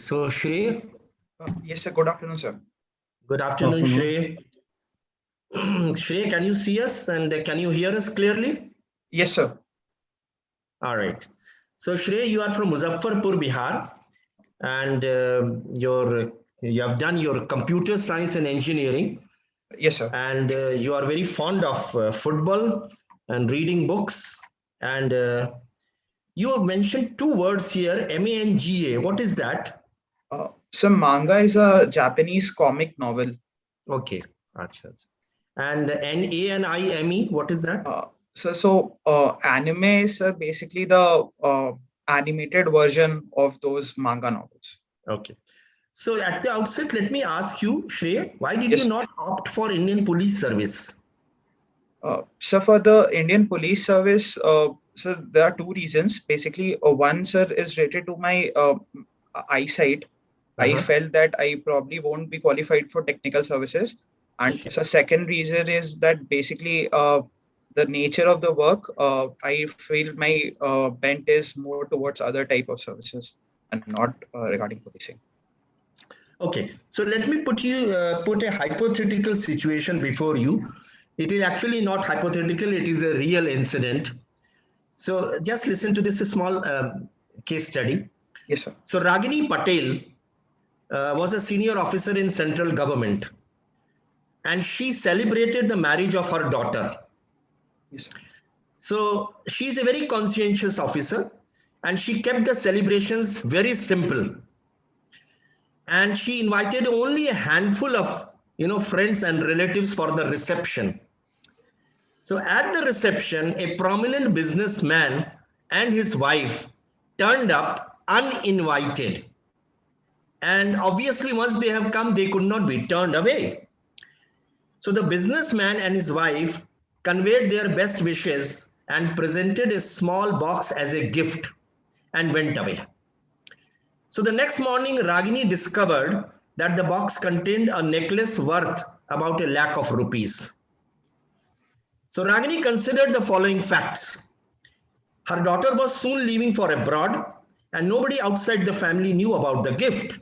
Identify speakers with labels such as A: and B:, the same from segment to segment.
A: So, Shrey,
B: Yes, sir. Good afternoon, sir.
A: good afternoon, Shrey. Shrey, can you see us and can you hear us clearly?
B: Yes, sir.
A: All right. So, Shrey, you are from Muzaffarpur, Bihar, and you have done your computer science and engineering,
B: Yes, sir.
A: and you are very fond of football and reading books. And you have mentioned two words here, MANGA. What is that?
B: So manga is a Japanese comic novel.
A: Okay. Acha, acha. And NANIME, what is that?
B: Anime is basically the animated version of those manga novels.
A: Okay. So at the outset, let me ask you, Shrey, why did you
B: Yes.
A: not opt for Indian police service?
B: So for the Indian police service, so there are two reasons. Basically, one, sir, is related to my eyesight. I
A: Uh-huh.
B: felt that I probably won't be qualified for technical services. And
A: Okay.
B: so second reason is that basically the nature of the work, I feel my bent is more towards other type of services and not regarding policing.
A: Okay. So let me put a hypothetical situation before you. It is actually not hypothetical. It is a real incident. So just listen to this small case study.
B: Yes, sir.
A: So Ragini Patel was a senior officer in central government, and she celebrated the marriage of her daughter.
B: Yes, sir.
A: So she's a very conscientious officer, and she kept the celebrations very simple. And she invited only a handful of friends and relatives for the reception. So at the reception, a prominent businessman and his wife turned up uninvited. And obviously, once they have come, they could not be turned away. So the businessman and his wife conveyed their best wishes and presented a small box as a gift and went away. So the next morning, Ragini discovered that the box contained a necklace worth about a lakh of rupees. So Ragini considered the following facts. Her daughter was soon leaving for abroad, and nobody outside the family knew about the gift.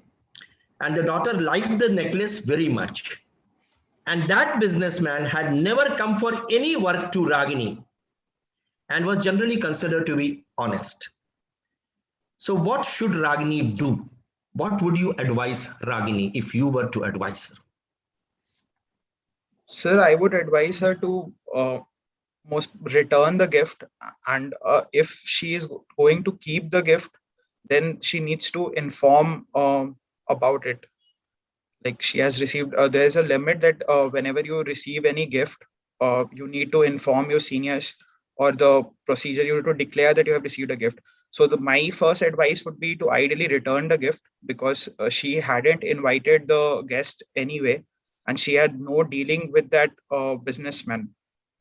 A: And the daughter liked the necklace very much. And that businessman had never come for any work to Ragini and was generally considered to be honest. So, what should Ragini do? What would you advise Ragini if you were to advise her?
B: Sir, I would advise her to most return the gift, and if she is going to keep the gift, then she needs to inform about it. Like she has received, there's a limit that whenever you receive any gift, you need to inform your seniors, or the procedure you have to declare that you have received a gift. So my first advice would be to ideally return the gift, because she hadn't invited the guest anyway, and she had no dealing with that businessman.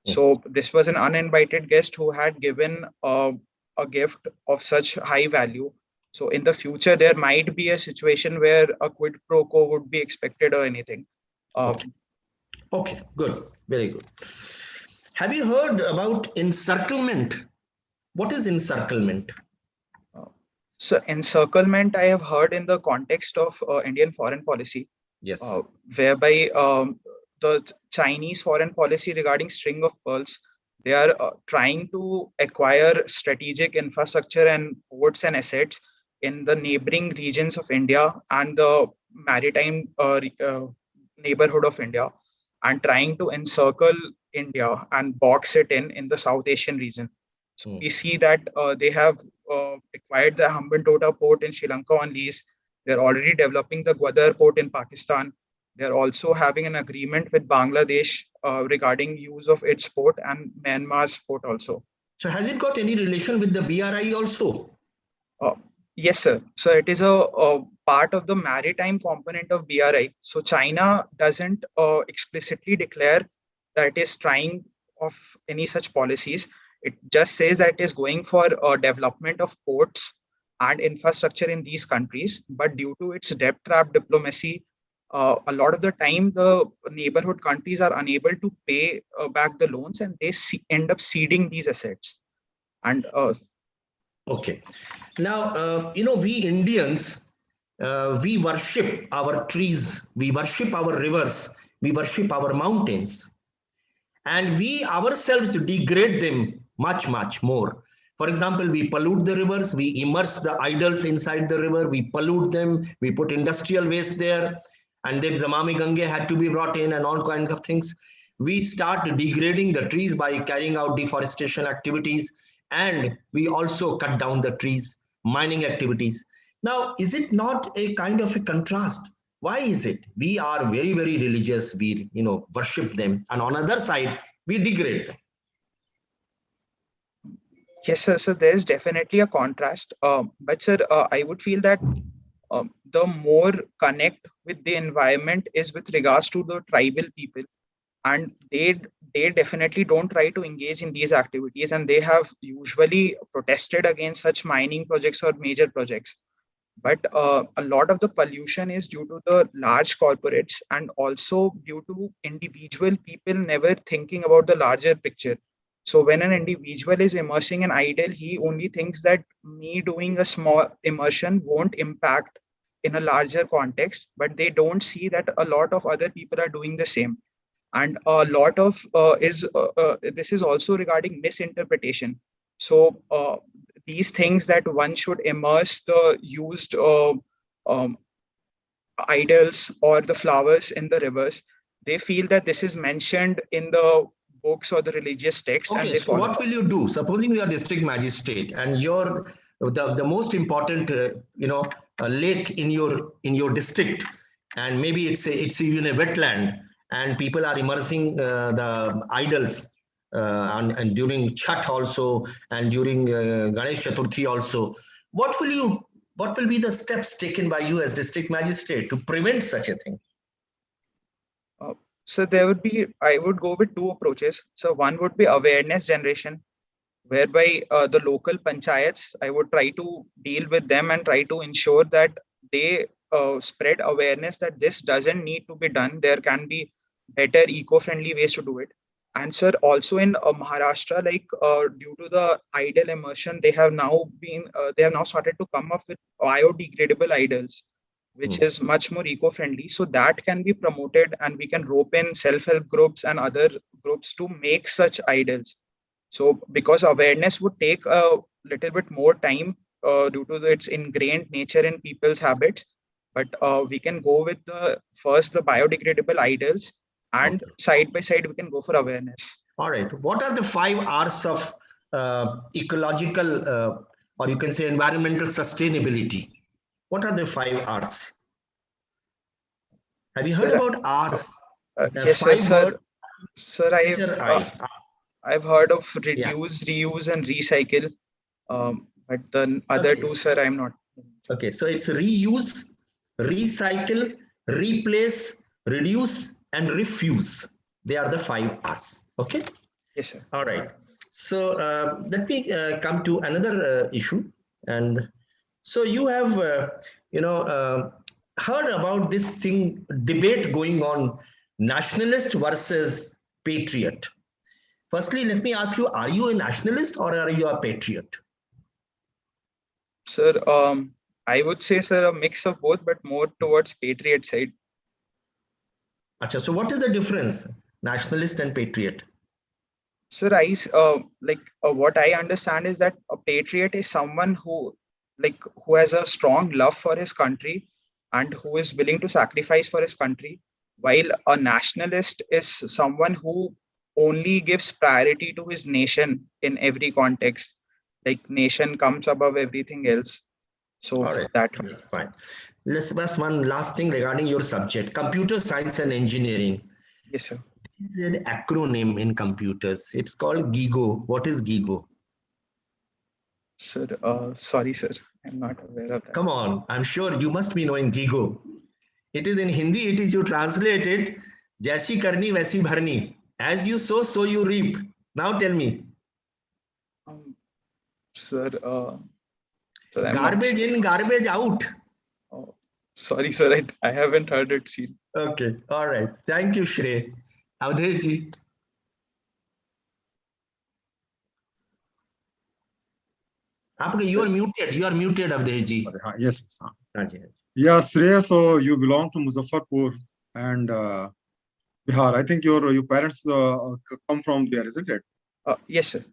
B: So this was an uninvited guest who had given a gift of such high value. So in the future, there might be a situation where a quid pro quo would be expected or anything.
A: Okay. Okay, good. Very good. Have you heard about encirclement? What is encirclement?
B: So encirclement, I have heard in the context of Indian foreign policy,
A: Yes.
B: whereby the Chinese foreign policy regarding string of pearls, they are trying to acquire strategic infrastructure and ports and assets in the neighboring regions of India and the maritime neighborhood of India, and trying to encircle India and box it in the South Asian region. So we see that they have acquired the Hambantota port in Sri Lanka on lease. They're already developing the Gwadar port in Pakistan. They're also having an agreement with Bangladesh regarding use of its port, and Myanmar's port also.
A: So has it got any relation with the BRI also?
B: Yes, sir. So it is a part of the maritime component of BRI. So China doesn't explicitly declare that it is trying of any such policies. It just says that it is going for development of ports and infrastructure in these countries. But due to its debt trap diplomacy, a lot of the time the neighborhood countries are unable to pay back the loans, and they end up ceding these assets. And
A: okay. Now, we Indians, we worship our trees, we worship our rivers, we worship our mountains, and we ourselves degrade them much, much more. For example, we pollute the rivers, we immerse the idols inside the river, we pollute them, we put industrial waste there, and then Zamami Gange had to be brought in and all kinds of things. We start degrading the trees by carrying out deforestation activities, and we also cut down the trees, mining activities. Now, is it not a kind of a contrast? Why is it we are very, very religious, we worship them, and on other side we degrade them?
B: Yes, sir. So there's definitely a contrast. But sir, I would feel that the more connect with the environment is with regards to the tribal people, and they definitely don't try to engage in these activities, and they have usually protested against such mining projects or major projects. But a lot of the pollution is due to the large corporates, and also due to individual people never thinking about the larger picture. So when an individual is immersing an idol, he only thinks that me doing a small immersion won't impact in a larger context, but they don't see that a lot of other people are doing the same. And a lot of this is also regarding misinterpretation. So these things that one should immerse the used um, idols or the flowers in the rivers, they feel that this is mentioned in the books or the religious text, and
A: Okay,
B: they
A: so
B: follow
A: what
B: that.
A: will you do? Supposing you are district magistrate and you're the most important lake in your district, and maybe it's even a wetland, and people are immersing the idols, and during Chhat also, and during Ganesh Chaturthi also. What will you what will be the steps taken by you as district magistrate to prevent such a thing?
B: Uh, so there would be, I would go with two approaches. So one would be awareness generation, whereby the local panchayats, I would try to deal with them and try to ensure that they spread awareness that this doesn't need to be done. There can be better eco-friendly ways to do it. And sir, also in Maharashtra, like due to the idol immersion, they have now started to come up with biodegradable idols, which
A: Hmm.
B: is much more eco-friendly. So that can be promoted, and we can rope in self-help groups and other groups to make such idols. So because awareness would take a little bit more time due to its ingrained nature in people's habits, but we can go with the biodegradable idols, and
A: Okay.
B: side by side we can go for awareness.
A: All right. What are the 5 R's of ecological, or you can say environmental sustainability? What are the 5 R's? Have you heard
B: Sir,
A: about R's? The
B: yes, sir,
A: five
B: sir,
A: word
B: sir,
A: letter I.
B: I've heard of
A: Yeah.
B: reduce, reuse, and recycle. But the other
A: Okay.
B: two, sir, I'm not.
A: Okay. So it's reuse, recycle, replace, reduce, and refuse. They are the 5 R's. Okay.
B: Yes, sir.
A: All right. So let me come to another issue. And so you have, heard about this thing debate going on, nationalist versus patriot. Firstly, let me ask you: are you a nationalist or are you a patriot?
B: Sir, I would say, sir, a mix of both, but more towards patriot side.
A: Acha, so what is the difference, nationalist and patriot?
B: Sir, what I understand is that a patriot is someone who has a strong love for his country and who is willing to sacrifice for his country, while a nationalist is someone who only gives priority to his nation in every context. Like nation comes above everything else. So
A: All right,
B: that,
A: that's fine. Let's ask one last thing regarding your subject, computer science and engineering.
B: yes, sir.
A: It's an acronym in computers. It's called GIGO. What is GIGO?
B: Sir, sorry, sir, I'm not aware of that.
A: Come on, I'm sure you must be knowing GIGO. It is in Hindi, it is you translate it, Jaisi karni vaisi bharni. As you sow, so you reap. Now tell me,
B: Um, sir, sir, I'm not
A: garbage
B: sure.
A: in, garbage out.
B: Oh, sorry, sir, I haven't heard it. Seen.
A: Okay, all right. Thank you, Shrey. Avdesh ji. You
B: Sir,
A: are muted. You are muted, Avdesh ji.
C: Sorry. Yes.
A: हाँ जी, हाँ जी.
C: Yeah, Shreya, so you belong to Muzaffarpur and Bihar. I think your parents come from there, isn't it?
B: Yes, sir.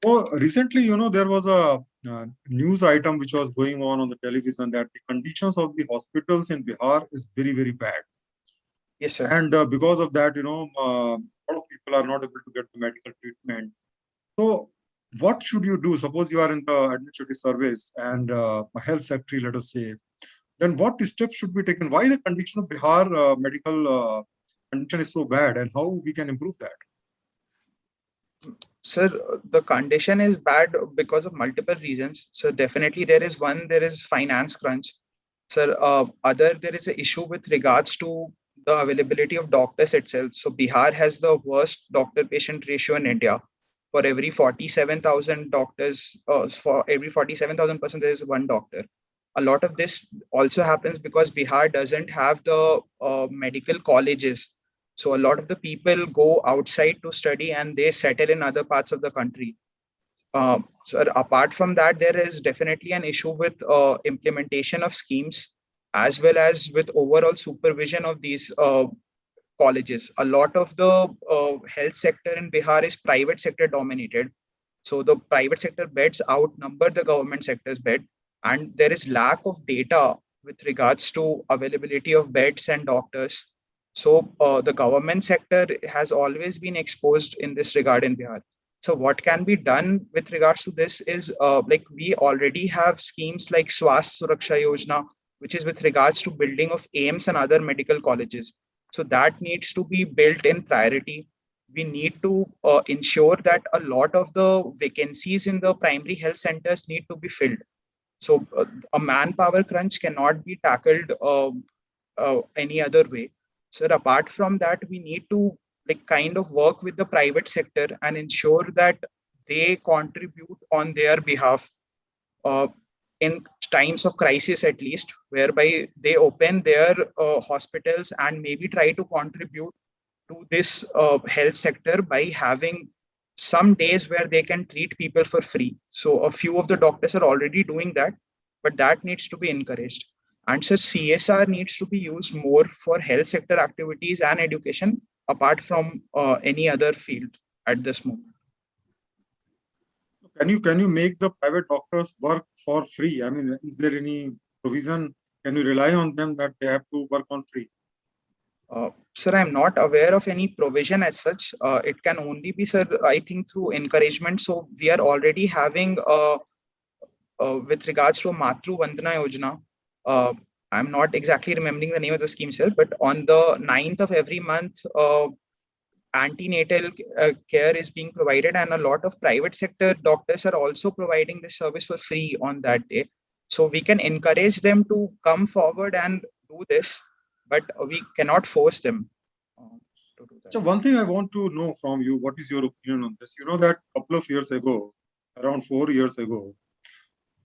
C: So recently, there was a news item which was going on the television that the conditions of the hospitals in Bihar is very, very bad.
B: Yes, sir.
C: And because of that, a lot of people are not able to get the medical treatment. So what should you do? Suppose you are in the administrative service and a health secretary, let us say, then what steps should be taken? Why the condition of Bihar medical condition is so bad, and how we can improve that?
B: Sir, the condition is bad because of multiple reasons. So definitely there is one, there is finance crunch. Sir, other, there is an issue with regards to the availability of doctors itself. So Bihar has the worst doctor-patient ratio in India. For every 47,000 doctors, for every 47,000 person, there is one doctor. A lot of this also happens because Bihar doesn't have the medical colleges. So a lot of the people go outside to study and they settle in other parts of the country. So apart from that, there is definitely an issue with implementation of schemes as well as with overall supervision of these colleges. A lot of the health sector in Bihar is private sector dominated. So the private sector beds outnumber the government sector's bed, and there is lack of data with regards to availability of beds and doctors. So the government sector has always been exposed in this regard in Bihar. So what can be done with regards to this is like we already have schemes like Swasth Suraksha Yojana, which is with regards to building of AIMS and other medical colleges. So that needs to be built in priority. We need to ensure that a lot of the vacancies in the primary health centers need to be filled. So a manpower crunch cannot be tackled any other way. So apart from that, we need to like kind of work with the private sector and ensure that they contribute on their behalf uh, in times of crisis at least, whereby they open their hospitals and maybe try to contribute to this health sector by having some days where they can treat people for free. So a few of the doctors are already doing that, but that needs to be encouraged. And so CSR needs to be used more for health sector activities and education apart from any other field at this moment.
C: Can you make the private doctors work for free? I mean, is there any provision? Can you rely on them that they have to work on free?
B: Sir, I'm not aware of any provision as such. It can only be, sir, I think through encouragement. So we are already having, with regards to Matru Vandana Yojana, I'm not exactly remembering the name of the scheme, sir, but on the 9th of every month, antenatal care is being provided, and a lot of private sector doctors are also providing this service for free on that day. So we can encourage them to come forward and do this, but we cannot force them to do that.
C: So one thing I want to know from you, what is your opinion on this? You know that a couple of years ago, around 4 years ago,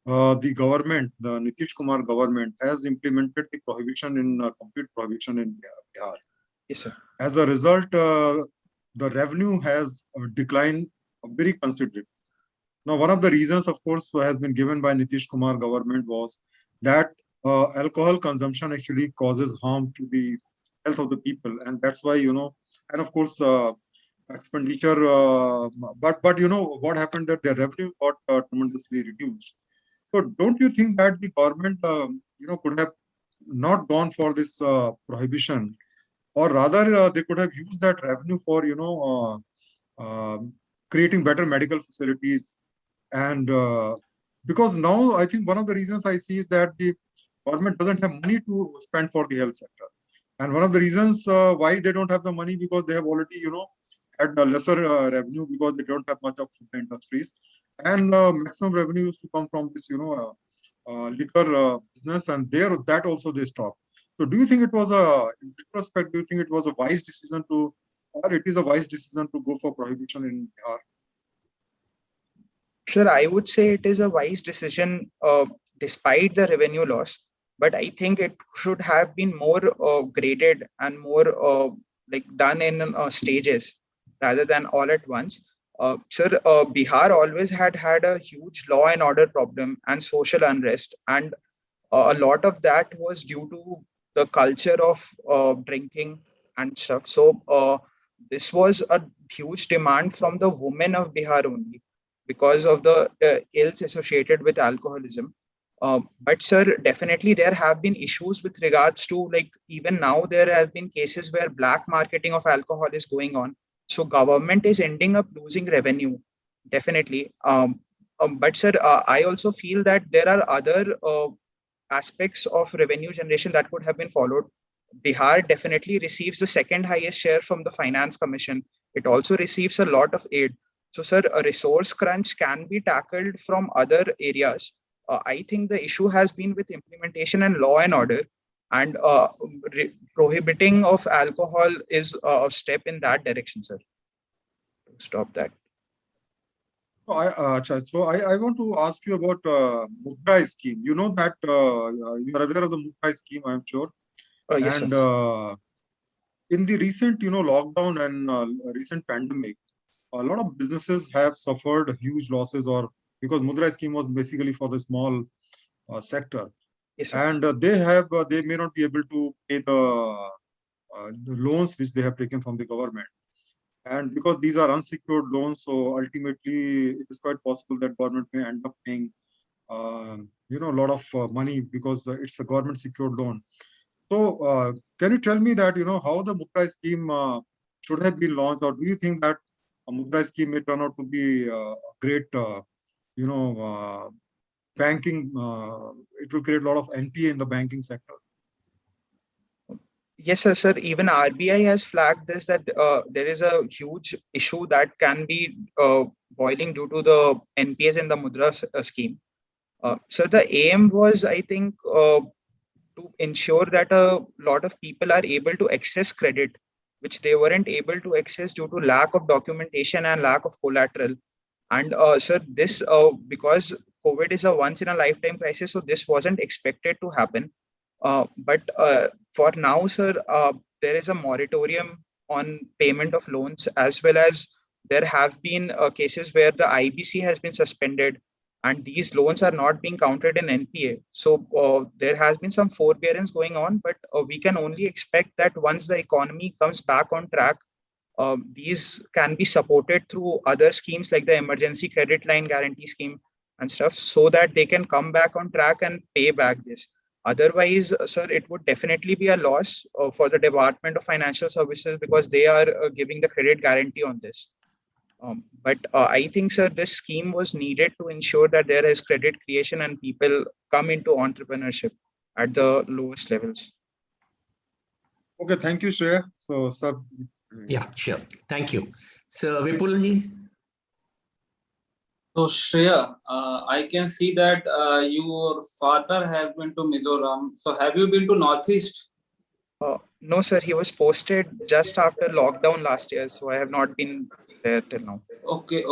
C: the government, the Nitish Kumar government, has implemented the prohibition in complete prohibition in Bihar.
B: Yes, sir.
C: As a result, the revenue has declined very considerably. Now, one of the reasons, of course, has been given by Nitish Kumar government was that alcohol consumption actually causes harm to the health of the people, and that's why and of course, expenditure. But what happened that their revenue got tremendously reduced. So, don't you think that the government, could have not gone for this prohibition, or rather, they could have used that revenue for creating better medical facilities and because now I think one of the reasons I see is that the government doesn't have money to spend for the health sector, and one of the reasons why they don't have the money because they have already had a lesser revenue because they don't have much of the industries, and maximum revenue used to come from this liquor business, and there that also they stopped. So do you think it was in retrospect, do you think it was a wise decision to, or it is a wise decision to go for prohibition in Bihar?
B: Sure, I would say it is a wise decision despite the revenue loss, but I think it should have been more graded and more like done in stages rather than all at once. Sir, Bihar always had a huge law and order problem and social unrest, and a lot of that was due to the culture of drinking and stuff. So this was a huge demand from the women of Bihar only because of the ills associated with alcoholism. But sir, definitely there have been issues with regards to, like, even now there have been cases where black marketing of alcohol is going on. So government is ending up losing revenue, definitely. But sir, I also feel that there are other aspects of revenue generation that could have been followed. Bihar definitely receives the second highest share from the Finance Commission. It also receives a lot of aid. So, sir, a resource crunch can be tackled from other areas. I think the issue has been with implementation and law and order, and prohibiting of alcohol is a step in that direction, sir. To stop that.
C: I want to ask you about Mudra scheme. You know that you are aware of the Mudra scheme, I am sure.
B: Yes,
C: And
B: sir.
C: in the recent, lockdown and recent pandemic, a lot of businesses have suffered huge losses, or because Mudra scheme was basically for the small sector,
B: Yes, sir.
C: and they may not be able to pay the loans which they have taken from the government. And because these are unsecured loans, so ultimately it is quite possible that government may end up paying, a lot of money because it's a government secured loan. So can you tell me that, how the Mudra scheme should have been launched, or do you think that a Mudra scheme may turn out to be a great, banking, it will create a lot of NPA in the banking sector?
B: Yes, sir. Even RBI has flagged this, that there is a huge issue that can be boiling due to the NPS in the Mudra scheme. So the aim was, I think, to ensure that a lot of people are able to access credit, which they weren't able to access due to lack of documentation and lack of collateral. And sir, this because COVID is a once in a lifetime crisis, so this wasn't expected to happen. But for now, sir, there is a moratorium on payment of loans, as well as there have been cases where the IBC has been suspended and these loans are not being counted in NPA. So there has been some forbearance going on, but we can only expect that once the economy comes back on track, these can be supported through other schemes like the emergency credit line guarantee scheme and stuff, so that they can come back on track and pay back this. Otherwise, sir, it would definitely be a loss for the Department of Financial Services, because they are giving the credit guarantee on this. But I think, sir, this scheme was needed to ensure that there is credit creation and people come into entrepreneurship at the lowest levels.
C: Okay, thank you, Shreya. So, sir.
A: Yeah, sure. Thank you. So, Vipulji.
D: So Shreya, I can see that your father has been to Mizoram. So have you been to Northeast?
B: No, sir. He was posted just after lockdown last year, so I have not been there till now.
D: Okay.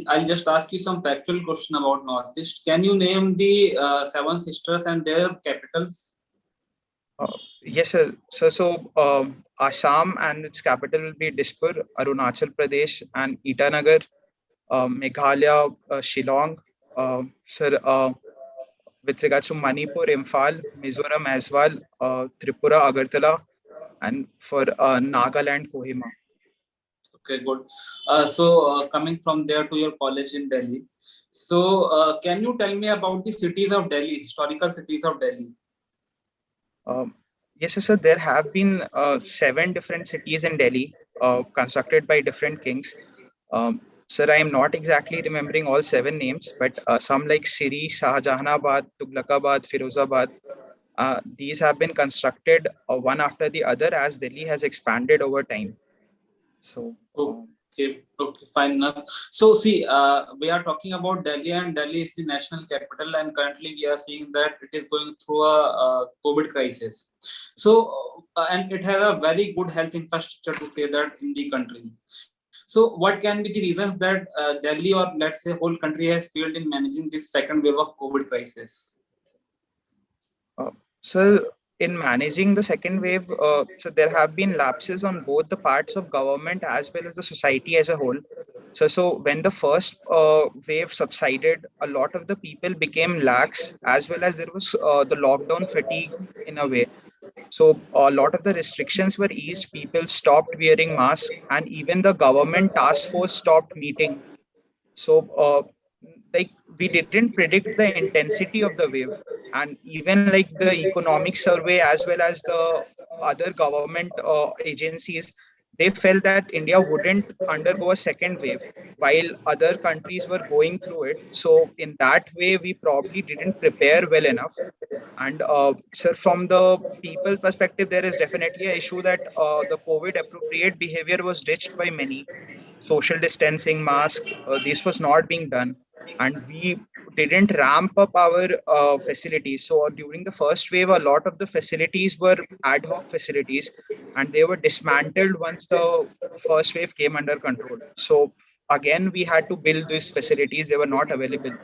D: I'll just ask you some factual question about Northeast. Can you name the seven sisters and their capitals?
B: Yes, sir. So Assam and its capital will be Dispur, Arunachal Pradesh and Itanagar, Meghalaya, Shillong, sir. With regards to Manipur, Imphal, Mizoram as well, Tripura, Agartala, and for Nagaland, Kohima.
D: Okay, good. So coming from there to your college in Delhi. So can you tell me about the cities of Delhi, historical cities of Delhi?
B: Yes, sir. There have been 7 different cities in Delhi constructed by different kings. Sir, I am not exactly remembering all 7 names, but some like Siri, Shahjahanabad, Tughlakabad, Firozabad, these have been constructed one after the other as Delhi has expanded over time. So,
D: okay, fine enough. So see, we are talking about Delhi, and Delhi is the national capital, and currently we are seeing that it is going through a COVID crisis. So, and it has a very good health infrastructure, to say that, in the country. So what can be the reasons that Delhi, or let's say whole country, has failed in managing this second wave of COVID crisis?
B: sir, in managing the second wave, so there have been lapses on both the parts of government as well as the society as a whole. So when the first wave subsided, a lot of the people became lax, as well as there was the lockdown fatigue in a way. So a lot of the restrictions were eased. People stopped wearing masks, and even the government task force stopped meeting. So like we didn't predict the intensity of the wave, and even like the economic survey as well as the other government agencies, they felt that India wouldn't undergo a second wave while other countries were going through it. So in that way, we probably didn't prepare well enough. And sir, from the people perspective, there is definitely an issue that the COVID appropriate behavior was ditched by many. Social distancing, mask, this was not being done, and we didn't ramp up our facilities. So during the first wave, a lot of the facilities were ad hoc facilities, and they were dismantled once the first wave came under control. So again, we had to build these facilities; they were not available.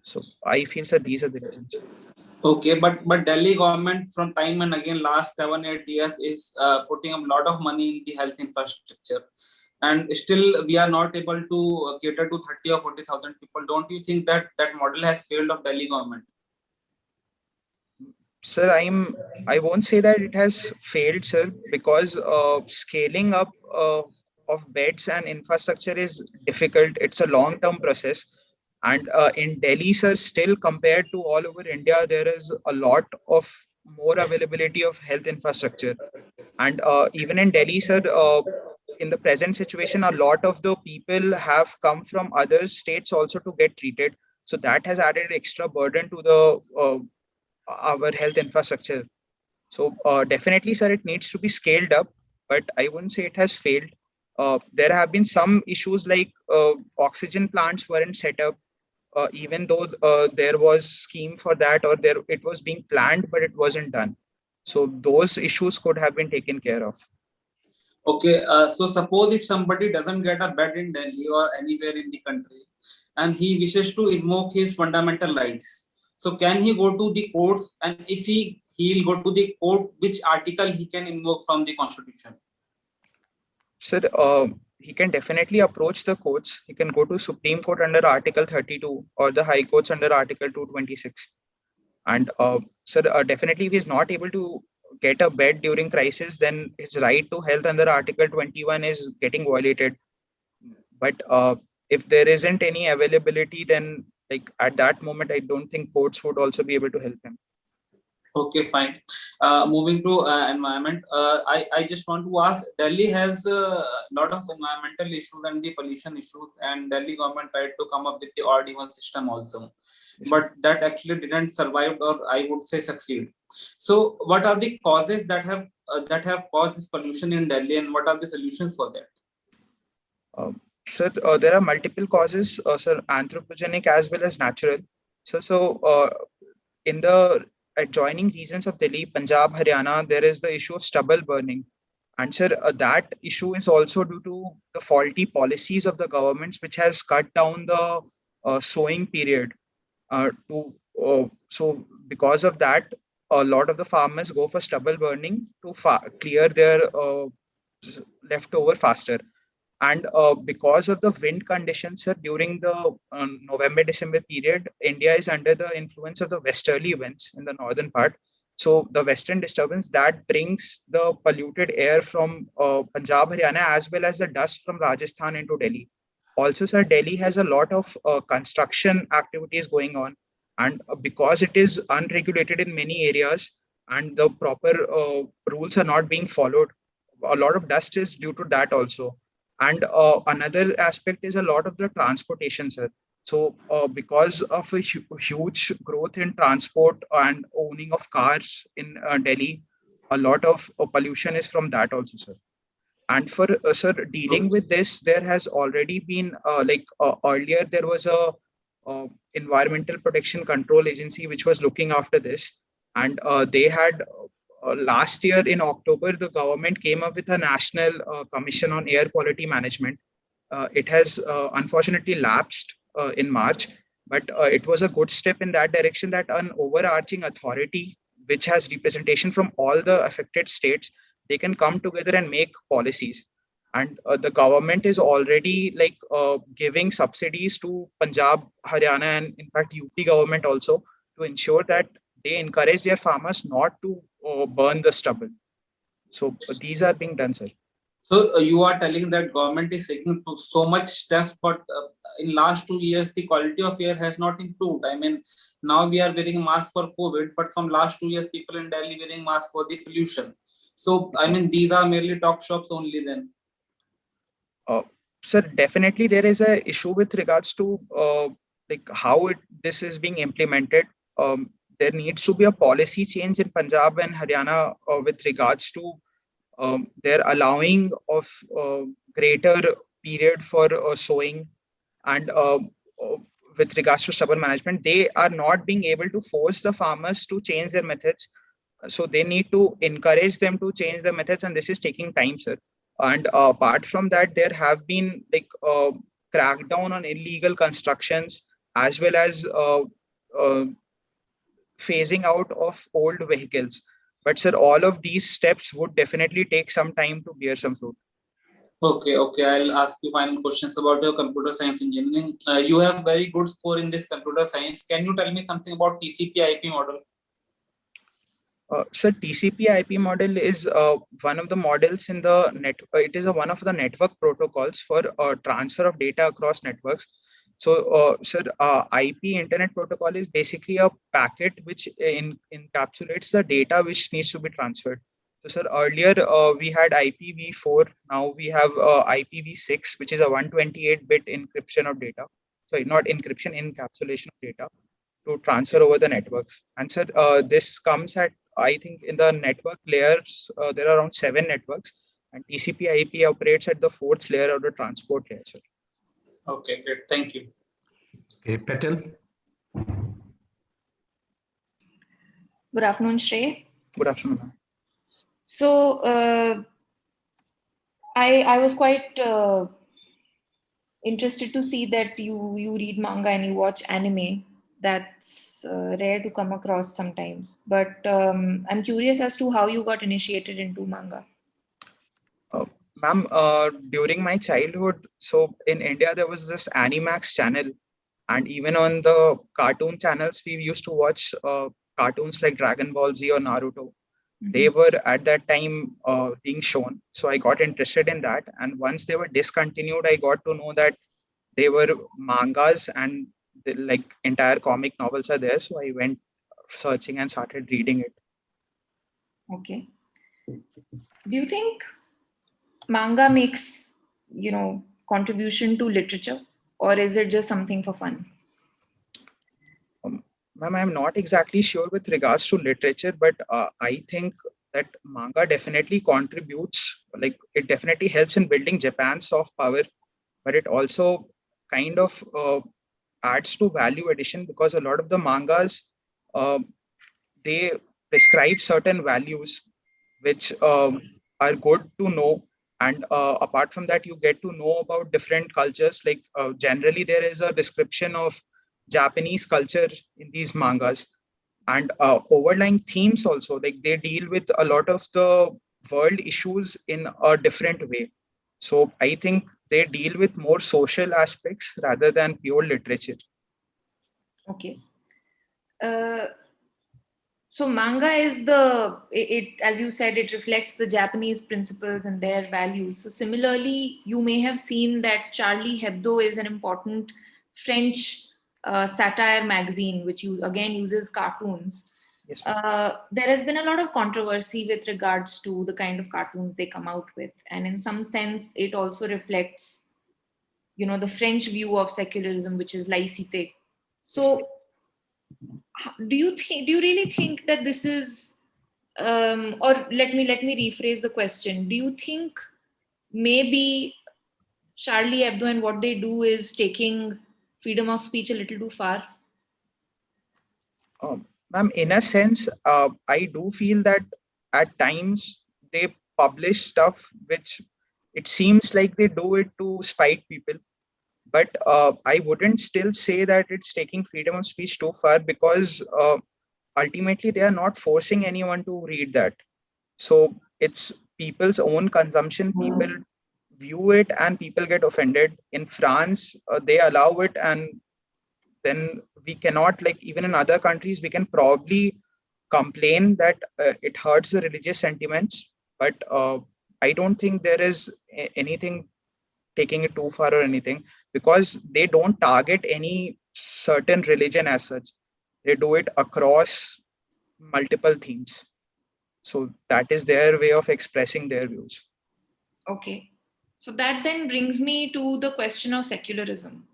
B: So I feel that these are the reasons.
D: Okay, but Delhi government from time and again last 7-8 years is putting a lot of money in the health infrastructure, and still we are not able to cater to 30 or 40,000 people. Don't you think that that model has failed of Delhi government?
B: Sir, I won't say that it has failed, sir, because scaling up of beds and infrastructure is difficult. It's a long-term process. And in Delhi, sir, still compared to all over India, there is a lot of more availability of health infrastructure. And even in Delhi, sir, in the present situation, a lot of the people have come from other states also to get treated. So that has added extra burden to the our health infrastructure. So definitely, sir, it needs to be scaled up, but I wouldn't say it has failed. There have been some issues like oxygen plants weren't set up, even though there was scheme for that, or there it was being planned, but it wasn't done. So those issues could have been taken care of.
D: Okay, so suppose if somebody doesn't get a bed in Delhi or anywhere in the country, and he wishes to invoke his fundamental rights, so can he go to the courts? And if he'll go to the court, which article he can invoke from the constitution?
B: Sir, he can definitely approach the courts. He can go to Supreme Court under Article 32 or the High Courts under Article 226. And sir, definitely, if he's not able to get a bed during crisis, then his right to health under Article 21 is getting violated. But if there isn't any availability, then like at that moment, I don't think courts would also be able to help him.
D: Okay, fine. Moving to environment, I just want to ask. Delhi has a lot of environmental issues and the pollution issues, and Delhi government tried to come up with the odd-even system also, but that actually didn't survive, or I would say succeed. So, what are the causes that have caused this pollution in Delhi, and what are the solutions for that?
B: Sir, there are multiple causes, sir, anthropogenic as well as natural. So in the adjoining regions of Delhi, Punjab, Haryana, there is the issue of stubble burning. And sir, that issue is also due to the faulty policies of the governments, which has cut down the sowing period. So because of that, a lot of the farmers go for stubble burning to clear their leftover faster. And because of the wind conditions, sir, during the November-December period, India is under the influence of the westerly winds in the northern part. So the western disturbance that brings the polluted air from Punjab, Haryana, as well as the dust from Rajasthan into Delhi. Also, sir, Delhi has a lot of construction activities going on. And because it is unregulated in many areas and the proper rules are not being followed, a lot of dust is due to that also. And another aspect is a lot of the transportation, sir. So because of a huge growth in transport and owning of cars in Delhi, a lot of pollution is from that also, sir. And for sir, dealing with this, there has already been earlier there was a environmental protection control agency which was looking after this, and they had last year in October, the government came up with a national commission on air quality management. It has unfortunately lapsed in March, but it was a good step in that direction, that an overarching authority which has representation from all the affected states, they can come together and make policies. And the government is already like giving subsidies to Punjab, Haryana, and in fact UP government also, to ensure that they encourage their farmers not to burn the stubble. So these are being done, sir.
D: So you are telling that government is taking so much steps, but in last 2 years the quality of air has not improved. I mean, now we are wearing mask for COVID, but from last 2 years people in Delhi wearing mask for the pollution. So I mean, these are merely talk shops only then.
B: Sir, definitely there is a issue with regards to like how this is being implemented. There needs to be a policy change in Punjab and Haryana with regards to their allowing of greater period for sowing, and with regards to stubble management, they are not being able to force the farmers to change their methods. So they need to encourage them to change their methods, and this is taking time, sir. And apart from that, there have been like crackdown on illegal constructions, as well as uh, phasing out of old vehicles. But sir, all of these steps would definitely take some time to bear some fruit.
D: Okay. I'll ask you final questions about your computer science engineering. You have very good score in this computer science. Can you tell me something about TCP IP model?
B: So TCP IP model is one of the models in the net. It is one of the network protocols for transfer of data across networks. So, sir, IP Internet Protocol is basically a packet which encapsulates the data which needs to be transferred. So, sir, earlier we had IPv4. Now we have IPv6, which is a 128-bit encryption of data. Sorry, not encryption, encapsulation of data to transfer over the networks. And sir, this comes at, I think, in the network layers, there are around 7 networks, and TCP IP operates at the 4th layer of the transport layer, sir.
D: Okay, great. Thank you.
A: Okay, Patel.
E: Good afternoon, Shrey.
B: Good afternoon.
E: So I was quite interested to see that you read manga and you watch anime. That's rare to come across sometimes. But I'm curious as to how you got initiated into manga.
B: Ma'am, during my childhood, so in India, there was this Animax channel, and even on the cartoon channels, we used to watch cartoons like Dragon Ball Z or Naruto. They were at that time being shown. So I got interested in that. And once they were discontinued, I got to know that they were mangas and like entire comic novels are there. So I went searching and started reading it.
E: Okay. Do you think manga makes, contribution to literature, or is it just something for fun?
B: Ma'am, I'm not exactly sure with regards to literature, but I think that manga definitely contributes, like it definitely helps in building Japan's soft power, but it also kind of adds to value addition, because a lot of the mangas, they prescribe certain values which are good to know. And apart from that, you get to know about different cultures. Like generally, there is a description of Japanese culture in these mangas, and overlying themes also. Like they deal with a lot of the world issues in a different way. So I think they deal with more social aspects rather than pure literature.
E: Okay. So manga is it, as you said, it reflects the Japanese principles and their values. So similarly, you may have seen that Charlie Hebdo is an important French satire magazine, which again uses cartoons.
B: Yes.
E: There has been a lot of controversy with regards to the kind of cartoons they come out with, and in some sense, it also reflects, the French view of secularism, which is laïcité. So do you really think that this is or let me rephrase the question. Do you think maybe Charlie Hebdo and what they do is taking freedom of speech a little too far?
B: Ma'am, in a sense, I do feel that at times they publish stuff which it seems like they do it to spite people. But I wouldn't still say that it's taking freedom of speech too far, because ultimately they are not forcing anyone to read that. So it's people's own consumption. People view it and people get offended. In France, they allow it, and then we cannot, like, even in other countries, we can probably complain that it hurts the religious sentiments, but I don't think there is anything taking it too far or anything, because they don't target any certain religion as such. They do it across multiple themes. So that is their way of expressing their views.
E: Okay. So that then brings me to the question of secularism.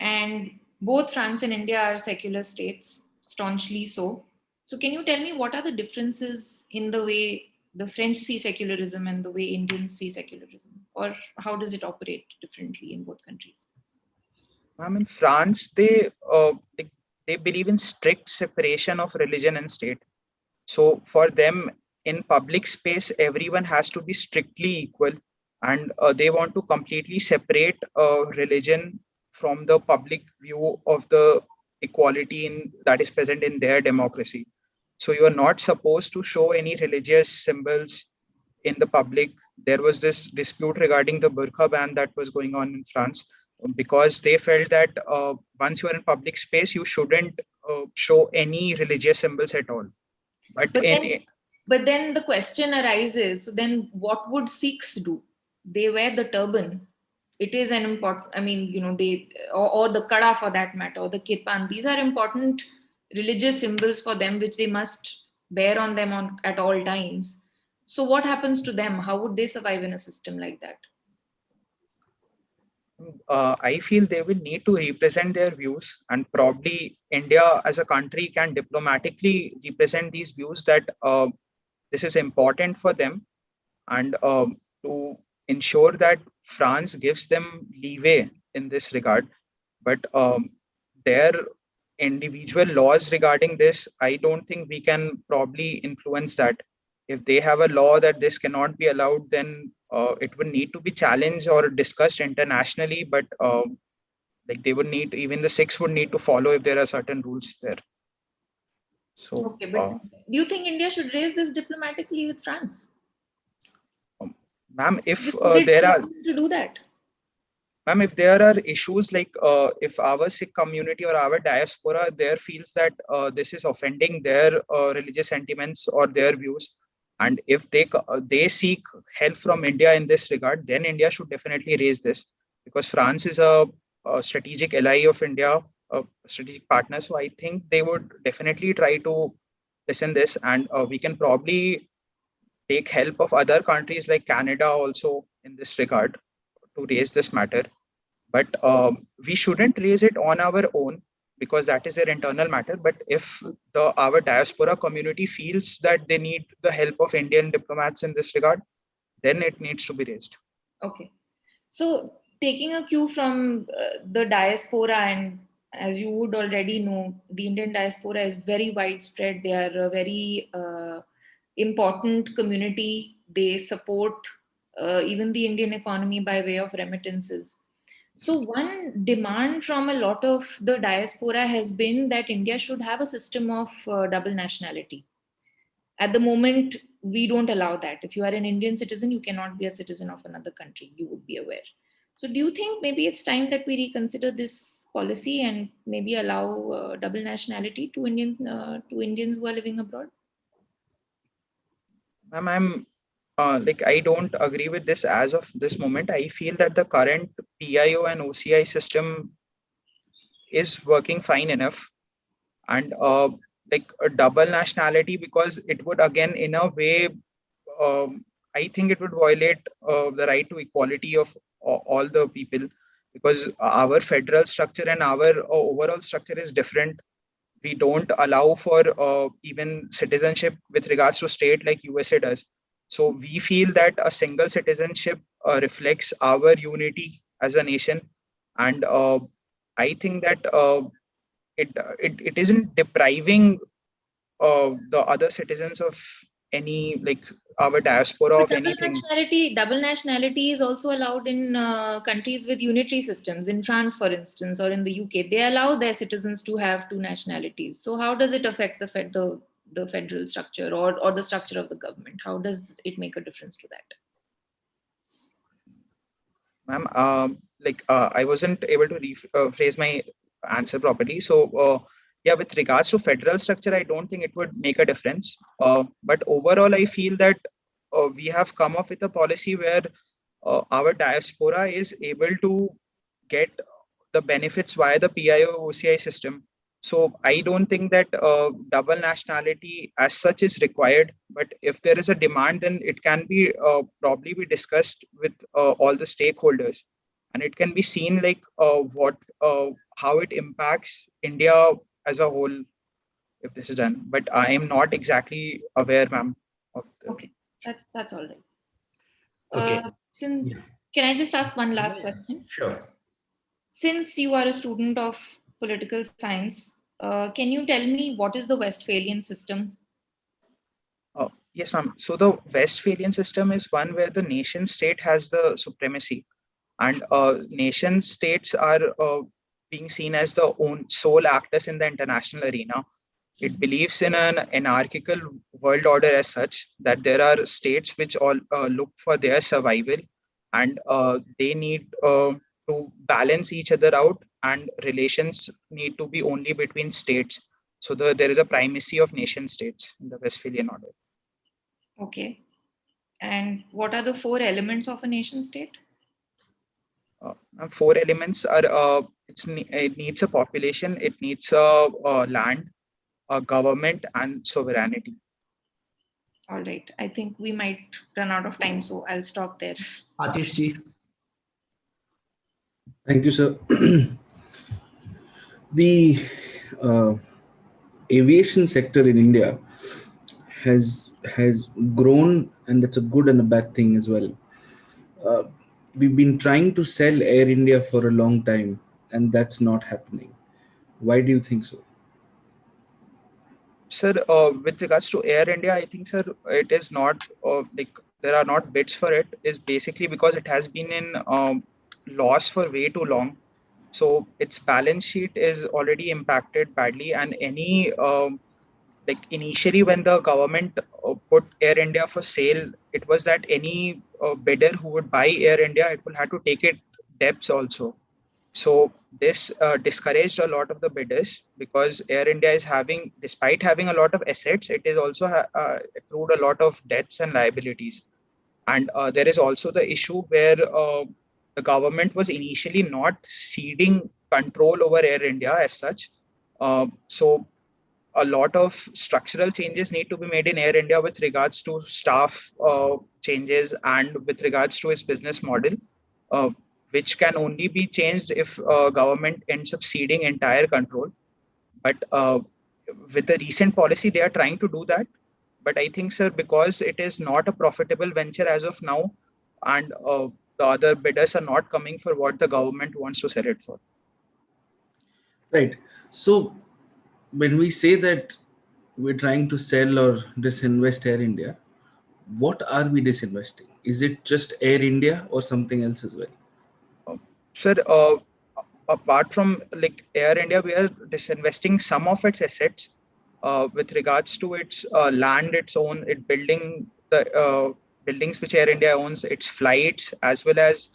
E: And both France and India are secular states, staunchly so. So, can you tell me what are the differences in the way the French see secularism and the way Indians see secularism? Or how does it operate differently in both countries?
B: In France, they believe in strict separation of religion and state. So for them, in public space, everyone has to be strictly equal, and they want to completely separate religion from the public view of the equality that is present in their democracy. So you are not supposed to show any religious symbols in the public. There was this dispute regarding the burqa ban that was going on in France, because they felt that once you are in public space, you shouldn't show any religious symbols at all. But
E: But then the question arises, so then what would Sikhs do? They wear the turban. It is an important, I mean, or the kada for that matter, or the kirpan. These are important religious symbols for them, which they must bear on them at all times. So what happens to them? How would they survive in a system like that?
B: I feel they will need to represent their views, and probably India as a country can diplomatically represent these views, that this is important for them, and to ensure that France gives them leeway in this regard. But their individual laws regarding this, I don't think we can probably influence that. If they have a law that this cannot be allowed, then it would need to be challenged or discussed internationally. But like, they would need, even the Sikhs would need to follow if there are certain rules there. So,
E: Okay, but do you think India should raise this diplomatically with France?
B: ma'am, if
E: Would
B: there
E: it
B: are
E: to do that?
B: Ma'am, if there are issues like if our Sikh community or our diaspora there feels that this is offending their religious sentiments or their views, and if they seek help from India in this regard, then India should definitely raise this, because France is a strategic ally of India, a strategic partner. So I think they would definitely try to listen this, and we can probably take help of other countries like Canada also in this regard to raise this matter. But we shouldn't raise it on our own, because that is their internal matter. But if our diaspora community feels that they need the help of Indian diplomats in this regard, then it needs to be raised.
E: Okay. So taking a cue from the diaspora, and as you would already know, the Indian diaspora is very widespread. They are a very important community. They support even the Indian economy by way of remittances. So one demand from a lot of the diaspora has been that India should have a system of double nationality. At the moment, we don't allow that. If you are an Indian citizen, you cannot be a citizen of another country. You would be aware. So, do you think maybe it's time that we reconsider this policy and maybe allow double nationality to Indians who are living abroad?
B: Ma'am, I don't agree with this as of this moment. I feel that the current PIO and OCI system is working fine enough, and like a double nationality, because it would again, in a way, I think it would violate the right to equality of all the people, because our federal structure and our overall structure is different. We don't allow for even citizenship with regards to state like USA does. So we feel that a single citizenship reflects our unity as a nation, and I think that it isn't depriving the other citizens of any like our diaspora
E: But
B: of anything.
E: double nationality is also allowed in countries with unitary systems. In France, for instance, or in the UK, they allow their citizens to have two nationalities. So how does it affect the federal structure or the structure of the government? How does it make a difference to that?
B: Ma'am, I wasn't able to phrase my answer properly. So, yeah, with regards to federal structure, I don't think it would make a difference. But overall, I feel that we have come up with a policy where our diaspora is able to get the benefits via the PIO OCI system. So I don't think that double nationality as such is required. But if there is a demand, then it can be probably be discussed with all the stakeholders, and it can be seen like how it impacts India as a whole if this is done. But I am not exactly aware, ma'am, of the.
E: Okay, that's all right.
A: Okay.
E: Can I just ask one last question?
A: Sure.
E: Since you are a student of political science, can you tell me what is the Westphalian system?
B: Yes, ma'am. So the Westphalian system is one where the nation state has the supremacy, and nation states are being seen as the own sole actors in the international arena. It believes in an anarchical world order as such, that there are states which all look for their survival, and they need to balance each other out, and relations need to be only between states. So there is a primacy of nation states in the Westphalian order.
E: Okay. And what are the four elements of a nation state?
B: Four elements are it needs a population, it needs a land, a government, and sovereignty.
E: All right. I think we might run out of time, so I'll stop there.
A: Atish ji.
F: Thank you, sir. The aviation sector in India has grown, and that's a good and a bad thing as well. We've been trying to sell Air India for a long time, and that's not happening. Why do you think so?
B: Sir, with regards to Air India, I think, sir, it is not like there are not bids for it. Is basically because it has been in loss for way too long. So its balance sheet is already impacted badly, and any like initially when the government put Air India for sale, it was that any bidder who would buy Air India, it will have to take it debts also. So this discouraged a lot of the bidders, because Air India is having, despite having a lot of assets, it is also accrued a lot of debts and liabilities. And there is also the issue where the government was initially not ceding control over Air India as such. So a lot of structural changes need to be made in Air India with regards to staff changes and with regards to its business model, which can only be changed if government ends up ceding entire control. But with the recent policy, they are trying to do that. But I think, sir, because it is not a profitable venture as of now, and the other bidders are not coming for what the government wants to sell it for.
F: Right. So when we say that we're trying to sell or disinvest Air India, what are we disinvesting? Is it just Air India or something else as well?
B: Sir, apart from like Air India, we are disinvesting some of its assets with regards to its land, its own, it building the buildings which Air India owns, its flights, as well as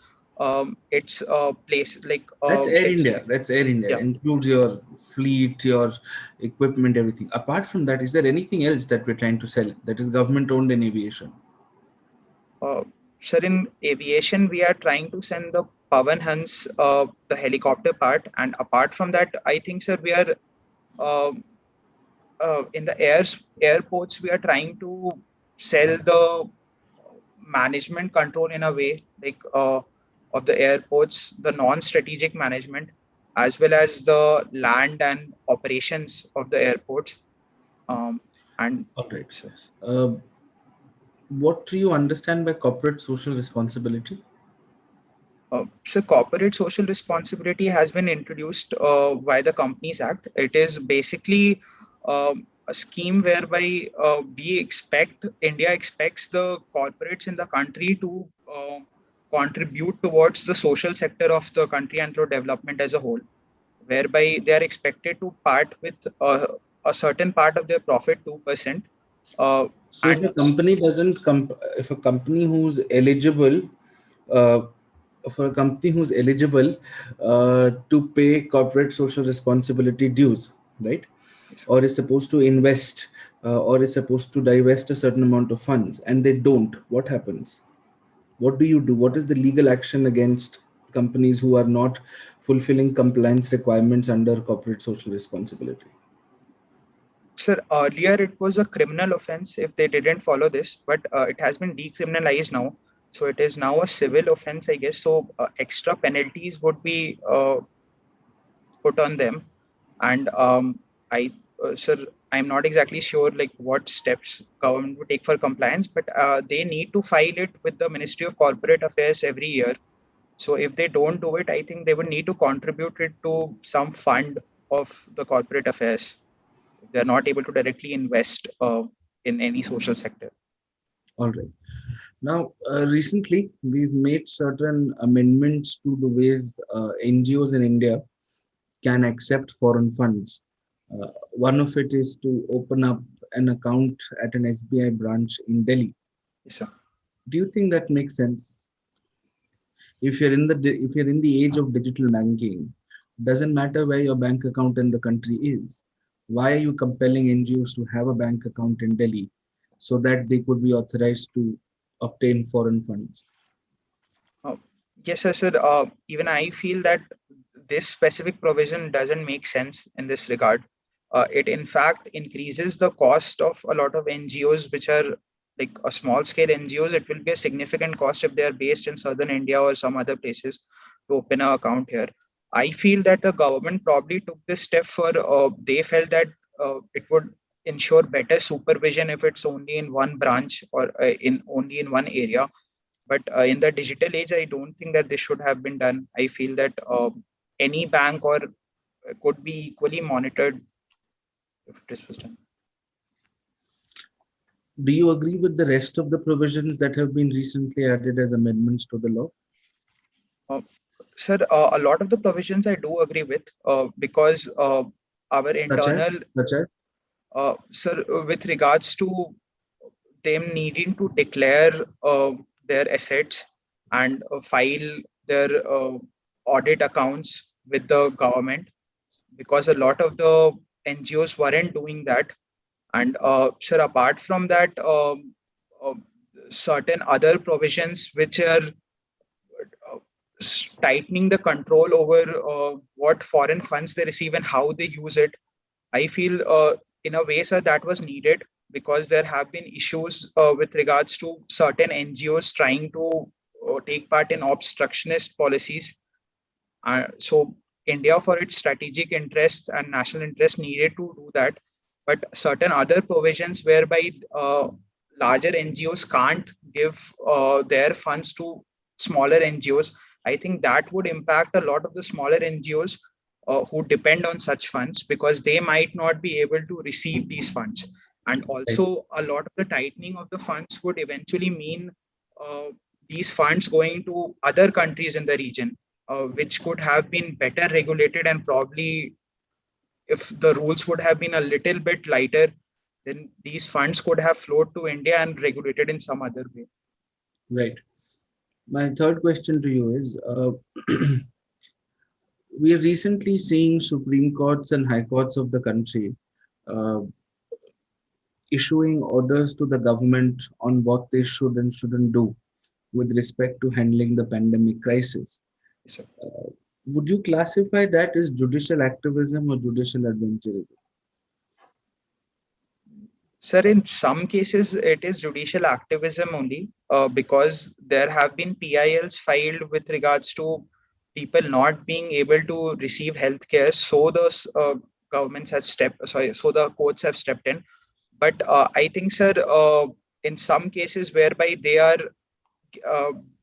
B: its place like
F: That's Air India. That's Air India.
B: Yeah.
F: Includes your fleet, your equipment, everything. Apart from that, is there anything else that we're trying to sell that is government owned in aviation?
B: Sir, in aviation, we are trying to send the Pavan Hans, the helicopter part, and apart from that, I think, sir, we are in the airports, we are trying to sell the management control in a way like of the airports, the non-strategic management, as well as the land and operations of the airports. And
F: All right. What do you understand by corporate social responsibility?
B: So corporate social responsibility has been introduced by the Companies Act. It is basically a scheme whereby India expects the corporates in the country to contribute towards the social sector of the country and to development as a whole, whereby they are expected to part with a certain part of their profit, 2%.
F: So if a company if a company who's eligible, uh, for a company who's eligible to pay corporate social responsibility dues, right? Or is supposed to invest, or is supposed to divest a certain amount of funds, and they don't, what happens? What do you do? What is the legal action against companies who are not fulfilling compliance requirements under corporate social responsibility?
B: Sir, earlier it was a criminal offense if they didn't follow this, but it has been decriminalized now. So it is now a civil offense, I guess. So extra penalties would be put on them. And sir, I'm not exactly sure like what steps government would take for compliance, but they need to file it with the Ministry of Corporate Affairs every year. So if they don't do it, I think they would need to contribute it to some fund of the corporate affairs. They're not able to directly invest in any social sector.
F: All right. Now, recently, we've made certain amendments to the ways NGOs in India can accept foreign funds. One of it is to open up an account at an SBI branch in Delhi.
B: Yes, sir.
F: Do you think that makes sense? If you're in the age of digital banking, doesn't matter where your bank account in the country is. Why are you compelling NGOs to have a bank account in Delhi so that they could be authorized to obtain foreign funds?
B: Yes, sir. Even I feel that this specific provision doesn't make sense in this regard. It in fact increases the cost of a lot of NGOs, which are like a small scale NGOs. It will be a significant cost if they are based in southern India or some other places to open an account here. I feel that the government probably took this step for they felt that it would ensure better supervision if it's only in one branch or in only in one area. But in the digital age, I don't think that this should have been done. I feel that any bank or could be equally monitored if this was done.
F: Do you agree with the rest of the provisions that have been recently added as amendments to the law?
B: Sir, a lot of the provisions I do agree with because our internal, sir, with regards to them needing to declare their assets and file their audit accounts with the government, because a lot of the NGOs weren't doing that. And sir, apart from that, uh, certain other provisions which are tightening the control over what foreign funds they receive and how they use it. I feel in a way, sir, that was needed because there have been issues with regards to certain NGOs trying to take part in obstructionist policies. So India, for its strategic interests and national interests, needed to do that. But certain other provisions whereby larger NGOs can't give their funds to smaller NGOs, I think that would impact a lot of the smaller NGOs who depend on such funds because they might not be able to receive these funds. And also, a lot of the tightening of the funds would eventually mean these funds going to other countries in the region, which could have been better regulated, and probably if the rules would have been a little bit lighter, then these funds could have flowed to India and regulated in some other way.
F: Right. My third question to you is, we are recently seeing Supreme Courts and High Courts of the country uh, issuing orders to the government on what they should and shouldn't do with respect to handling the pandemic crisis.
B: Yes,
F: Would you classify that as judicial activism or judicial adventurism?
B: sir, in some cases, it is judicial activism only because there have been PILs filed with regards to people not being able to receive healthcare. So the governments have so the courts have stepped in. But I think, sir, in some cases whereby they are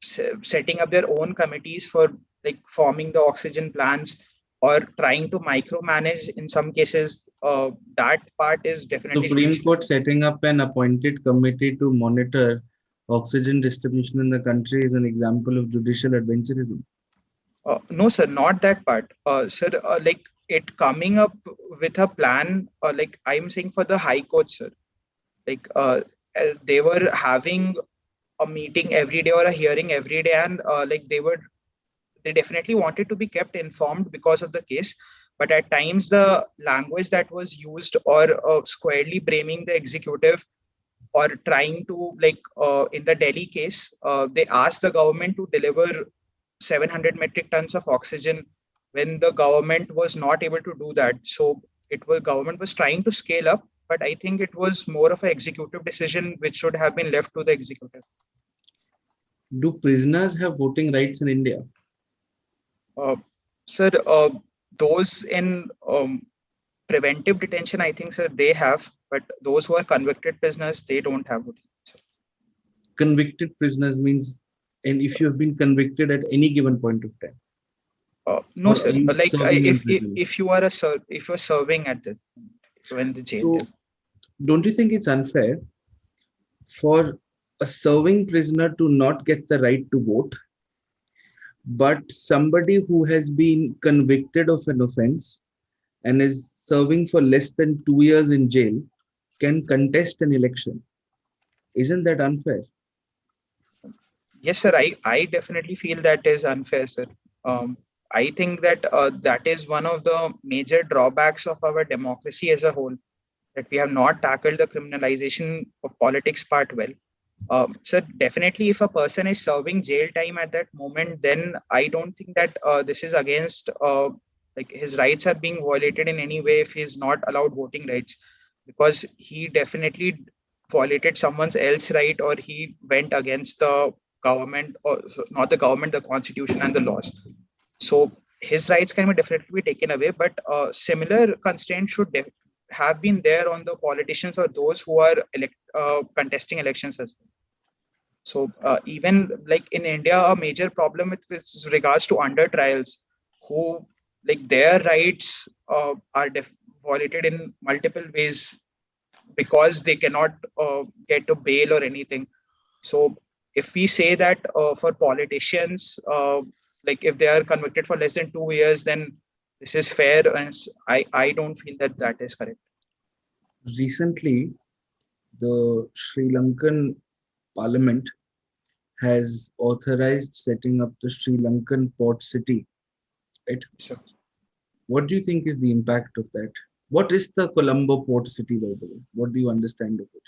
B: setting up their own committees for like forming the oxygen plants or trying to micromanage in some cases, that part is definitely
F: Supreme
B: judicial.
F: Court setting up an appointed committee to monitor oxygen distribution in the country is an example of judicial adventurism.
B: No, sir, not that part. Sir, like it coming up with a plan, like I'm saying for the High Court, sir. Like they were having a meeting every day or a hearing every day, and like they definitely wanted to be kept informed because of the case. But at times, the language that was used, or squarely blaming the executive, or trying to, like in the Delhi case, they asked the government to deliver 700 metric tons of oxygen when the government was not able to do that. So it was government was trying to scale up, but I think it was more of an executive decision which should have been left to the executive.
F: Do prisoners have voting rights in India?
B: Sir, those in preventive detention, I think, sir, they have, but those who are convicted prisoners, they don't have voting rights.
F: Convicted prisoners means, and if you have been convicted at any given point of time,
B: No,
F: or
B: sir.
F: are you
B: Like
F: serving in prison?
B: if you are if you're serving at the when the jail.
F: So, don't you think it's unfair for a serving prisoner to not get the right to vote, but somebody who has been convicted of an offense and is serving for less than 2 years in jail can contest an election? Isn't that unfair?
B: Yes, sir. I definitely feel that is unfair, sir. I think that that is one of the major drawbacks of our democracy as a whole, that we have not tackled the criminalization of politics part well. So definitely, if a person is serving jail time at that moment, then I don't think that this is against like his rights are being violated in any way if he's not allowed voting rights, because he definitely violated someone else's right, or he went against the government, or not the government, the constitution and the laws. So his rights can be definitely be taken away, but similar constraints should have been there on the politicians or those who are contesting elections as well. So even like in India, a major problem with regards to under trials, who like their rights are violated in multiple ways because they cannot get a bail or anything. So if we say that for politicians, like if they are convicted for less than 2 years, then this is fair, and I don't feel that that is correct.
F: Recently, the Sri Lankan parliament has authorized setting up the Sri Lankan port city. Right?
B: So,
F: What do you think is the impact of that? What is the Colombo port city, by the way? What do you understand of it?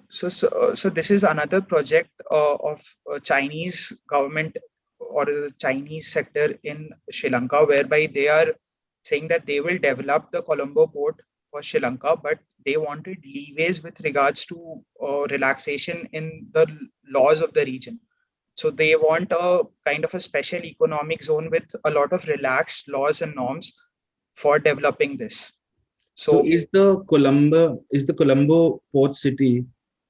B: so this is another project of Chinese government or the Chinese sector in Sri Lanka, whereby they are saying that they will develop the Colombo port for Sri Lanka, but they wanted leeways with regards to relaxation in the laws of the region. So they want a kind of a special economic zone with a lot of relaxed laws and norms for developing this.
F: So
B: So
F: is the Colombo port city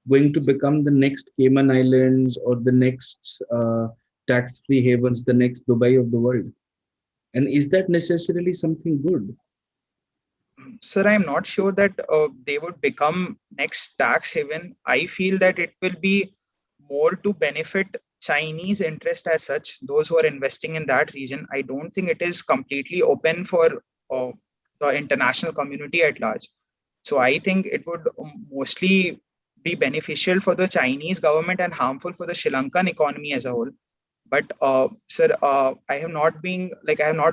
F: going to become the next Cayman Islands or the next tax-free havens, the next Dubai of the world? And is that necessarily something good?
B: sir, I'm not sure that they would become next tax haven. I feel that it will be more to benefit Chinese interest as such, those who are investing in that region. I don't think it is completely open for the international community at large. So I think it would mostly be beneficial for the Chinese government and harmful for the Sri Lankan economy as a whole. But sir, I have not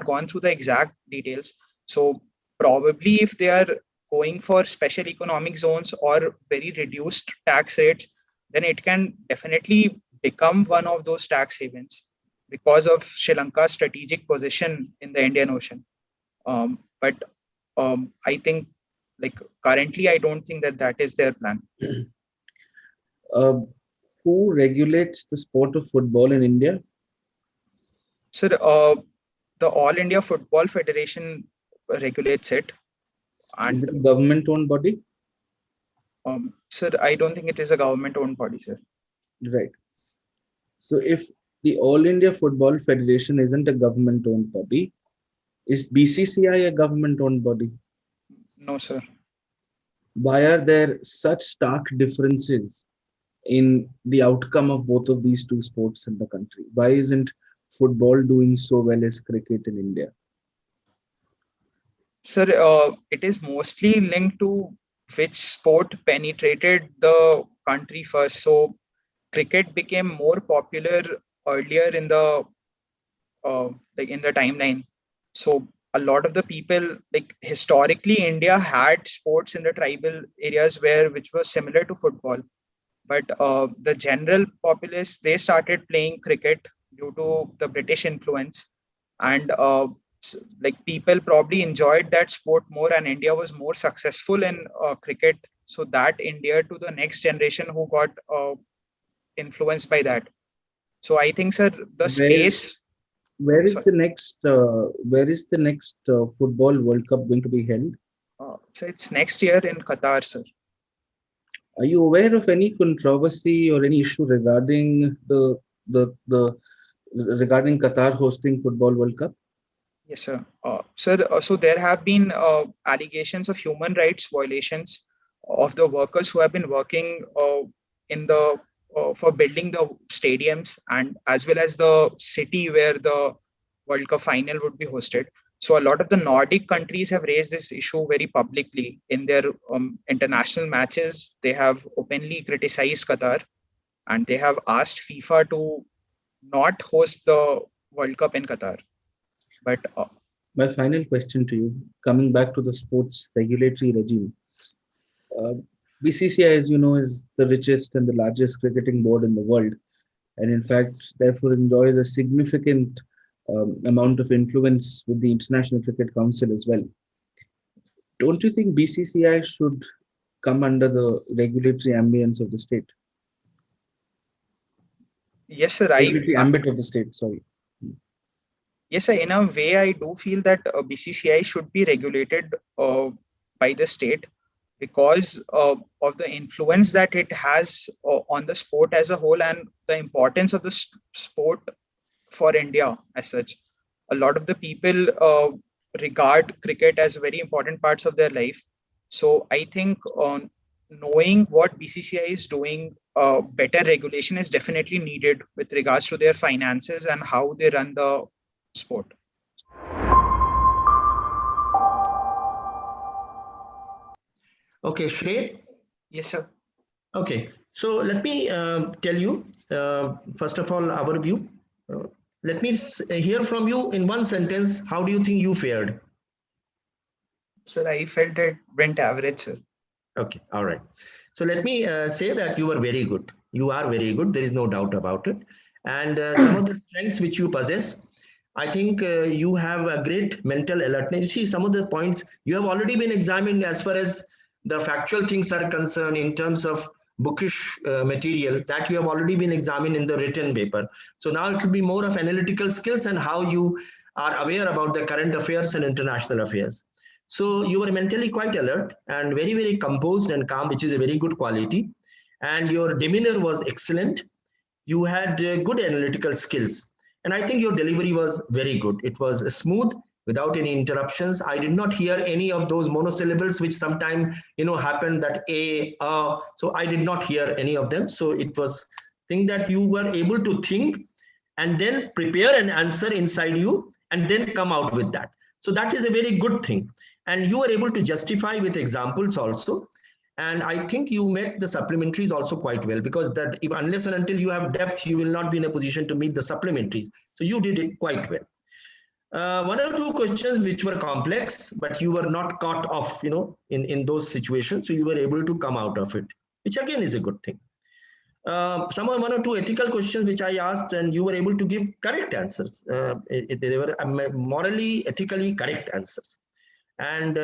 B: gone through the exact details. So probably if they are going for special economic zones or very reduced tax rates, then it can definitely become one of those tax havens because of Sri Lanka's strategic position in the Indian Ocean. But I think, like currently, I don't think that that is their plan.
F: Uh, who regulates the sport of football in India?
B: So the All India Football Federation regulates it,
F: Is
B: and
F: it a government-owned body?
B: sir, I don't think it is a government-owned body, sir.
F: Right. So if the All India Football Federation isn't a government-owned body, Is BCCI a government-owned body?
B: No, sir.
F: Why are there such stark differences in the outcome of both of these two sports in the country? Why isn't football doing so well as cricket in India?
B: Sir, it is mostly linked to which sport penetrated the country first. So cricket became more popular earlier in the in the timeline. So a lot of the people, like historically, India had sports in the tribal areas which was similar to football, but the general populace, they started playing cricket due to the British influence, and like people probably enjoyed that sport more, and India was more successful in cricket, so that India to the next generation who got influenced by that. So I think, sir, the
F: Where
B: space.
F: where is
B: Sorry,
F: the next football World Cup going to be held?
B: so it's next year in Qatar, sir.
F: Are you aware of any controversy or any issue regarding the regarding Qatar hosting Football World Cup?
B: Yes, sir. Sir, so there have been allegations of human rights violations of the workers who have been working in the for building the stadiums, and as well as the city where the World Cup final would be hosted. So a lot of the Nordic countries have raised this issue very publicly in their international matches. They have openly criticized Qatar, and they have asked FIFA to not host the World Cup in Qatar. But
F: My final question to you, coming back to the sports regulatory regime, uh, BCCI, as you know, is the richest and the largest cricketing board in the world, and in fact, therefore enjoys a significant amount of influence with the International Cricket Council as well. Don't you think BCCI should come under the regulatory ambience of the state?
B: yes, sir,
F: Regulatory ambit of the state, sorry.
B: yes, sir, in a way, I do feel that BCCI should be regulated by the state because of the influence that it has on the sport as a whole, and the importance of the sport for India as such. A lot of the people regard cricket as very important parts of their life. So I think knowing what BCCI is doing, better regulation is definitely needed with regards to their finances and how they run the sport.
A: Okay, Shrey.
B: Yes, sir.
A: Okay, so let me tell you, first of all, our view. Let me hear from you in one sentence. How do you think you fared?
B: Sir, I felt it went average, sir.
A: Okay, all right. So let me say that you were very good. You are very good. There is no doubt about it. And some of the strengths which you possess, I think you have a great mental alertness. You see, some of the points you have already been examined as far as the factual things are concerned in terms of bookish material that you have already been examined in the written paper. So now it will be more of analytical skills and how you are aware about the current affairs and international affairs. So you were mentally quite alert and very, very composed and calm, which is a very good quality. And your demeanor was excellent. You had good analytical skills. And I think your delivery was very good. It was smooth without any interruptions. I did not hear any of those monosyllables, which sometimes, happened that so I did not hear any of them. So it was thing that you were able to think and then prepare an answer inside you and then come out with that. So that is a very good thing. And you were able to justify with examples also. And I think you met the supplementaries also quite well, because that if unless and until you have depth, you will not be in a position to meet the supplementaries. So you did it quite well. One or two questions which were complex, but you were not caught off, in those situations. So you were able to come out of it, which again is a good thing. One or two ethical questions which I asked, and you were able to give correct answers. They were morally, ethically correct answers, and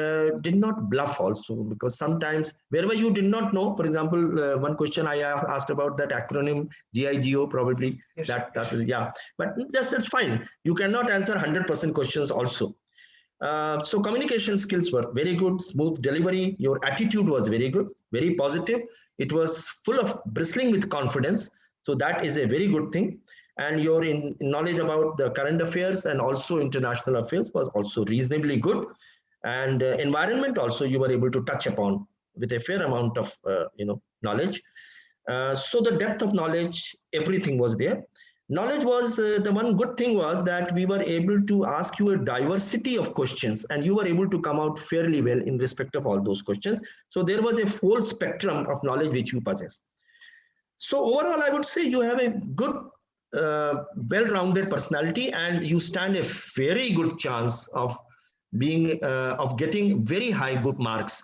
A: did not bluff also, because sometimes wherever you did not know, for example, one question I asked about that acronym GIGO, probably
B: Yes,
A: that yeah, but that's fine. You cannot answer 100% questions also. So communication skills were very good, smooth delivery. Your attitude was very good, very positive. It was full of bristling with confidence. So that is a very good thing. and your knowledge about the current affairs and also international affairs was also reasonably good. And environment also you were able to touch upon with a fair amount of knowledge. So the depth of knowledge, everything was there. Knowledge was the one good thing was that we were able to ask you a diversity of questions, and you were able to come out fairly well in respect of all those questions. So there was a full spectrum of knowledge which you possess. So overall, I would say you have a good, well-rounded personality, and you stand a very good chance of getting very high good marks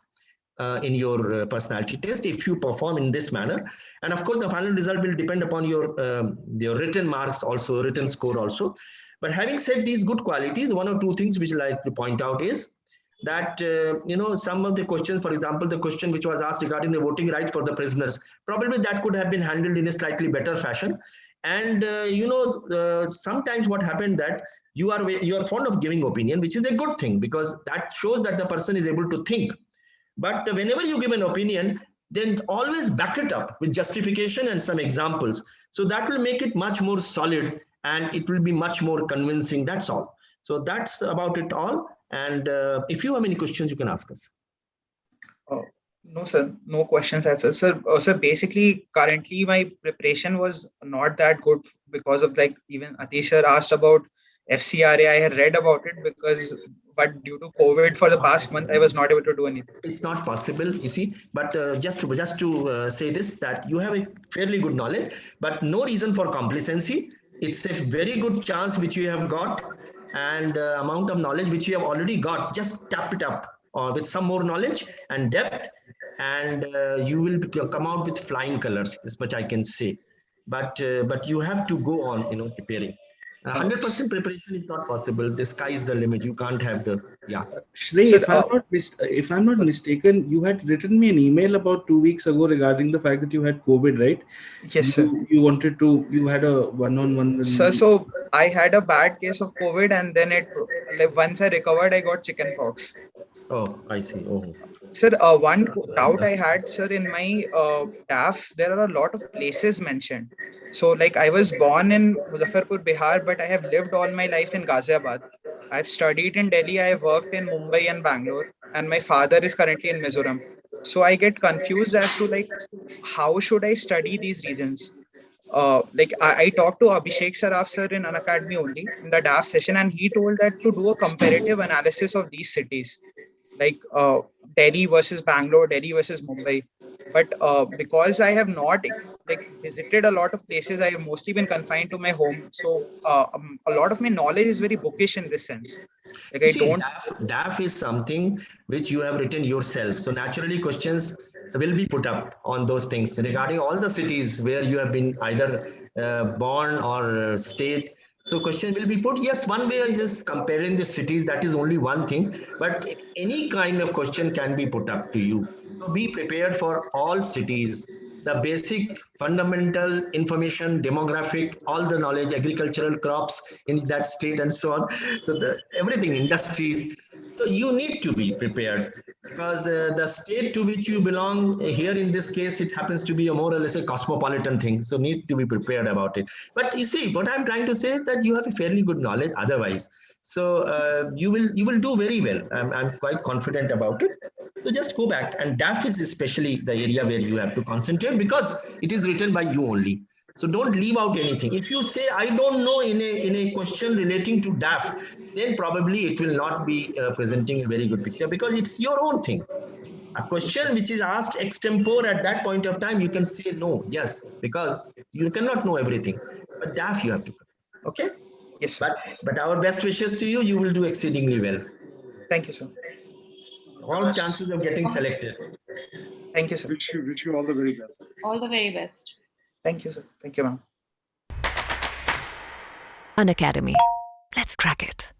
A: in your personality test if you perform in this manner. And of course, the final result will depend upon your written marks also, written score also. But having said these good qualities, one or two things which I like to point out is that some of the questions, for example, the question which was asked regarding the voting right for the prisoners, probably that could have been handled in a slightly better fashion. And sometimes what happened that you are fond of giving opinion, which is a good thing because that shows that the person is able to think. But whenever you give an opinion, then always back it up with justification and some examples. So that will make it much more solid and it will be much more convincing. That's all. So that's about it all. And if you have any questions, you can ask us.
B: No, sir, no questions as such. Sir, basically, currently my preparation was not that good because of even Atish sir asked about FCRA. I had read about it but due to COVID for the past month, I was not able to do anything.
A: It's not possible, you see. But just to say this, that you have a fairly good knowledge, but no reason for complacency. It's a very good chance which you have got, and amount of knowledge which you have already got, just tap it up with some more knowledge and depth, and you will come out with flying colors. This much I can say. But you have to go on, preparing. 100% preparation is not possible. The sky is the limit. You can't have the
F: Shrey,
B: Sir,
F: if I'm not mistaken, you had written me an email about 2 weeks ago regarding the fact that you had COVID, right?
B: Yes, sir.
F: You had a one-on-one.
B: Sir, so I had a bad case of COVID, and then once I recovered, I got chickenpox.
A: Oh, I see. Oh.
B: Sir, one doubt I had, sir, in my DAF, there are a lot of places mentioned. So, I was born in Muzaffarpur, Bihar, but I have lived all my life in Ghaziabad. I've studied in Delhi, I have worked in Mumbai and Bangalore, and my father is currently in Mizoram. So I get confused as to how should I study these regions? I talked to Abhishek Saraf sir in Unacademy only in the DAF session, and he told that to do a comparative analysis of these cities, Delhi versus Bangalore, Delhi versus Mumbai. But because I have not visited a lot of places, I have mostly been confined to my home. So a lot of my knowledge is very bookish in this sense.
A: DAF is something which you have written yourself. So naturally questions will be put up on those things regarding all the cities where you have been either born or stayed. So question will be put. Yes, one way is just comparing the cities. That is only one thing. But any kind of question can be put up to you. So be prepared for all cities. The basic fundamental information, demographic, all the knowledge, agricultural crops in that state and so on. So everything, industries. So you need to be prepared because the state to which you belong here in this case, it happens to be a more or less a cosmopolitan thing. So need to be prepared about it. But you see, what I'm trying to say is that you have a fairly good knowledge otherwise. So you will do very well. I'm quite confident about it. So just go back, and DAF is especially the area where you have to concentrate because it is written by you only. So don't leave out anything. If you say I don't know in a question relating to DAF, then probably it will not be presenting a very good picture because it's your own thing. A question which is asked extempore at that point of time, you can say no, yes, because you cannot know everything. But DAF you have to. Okay.
B: Yes, sir.
A: But our best wishes to you. You will do exceedingly well.
B: Thank you, sir.
A: All chances of getting selected.
B: Thank you, sir.
C: Wish you all the very best.
E: All the very best.
B: Thank you, sir. Thank you, ma'am.
G: Unacademy. Let's crack it.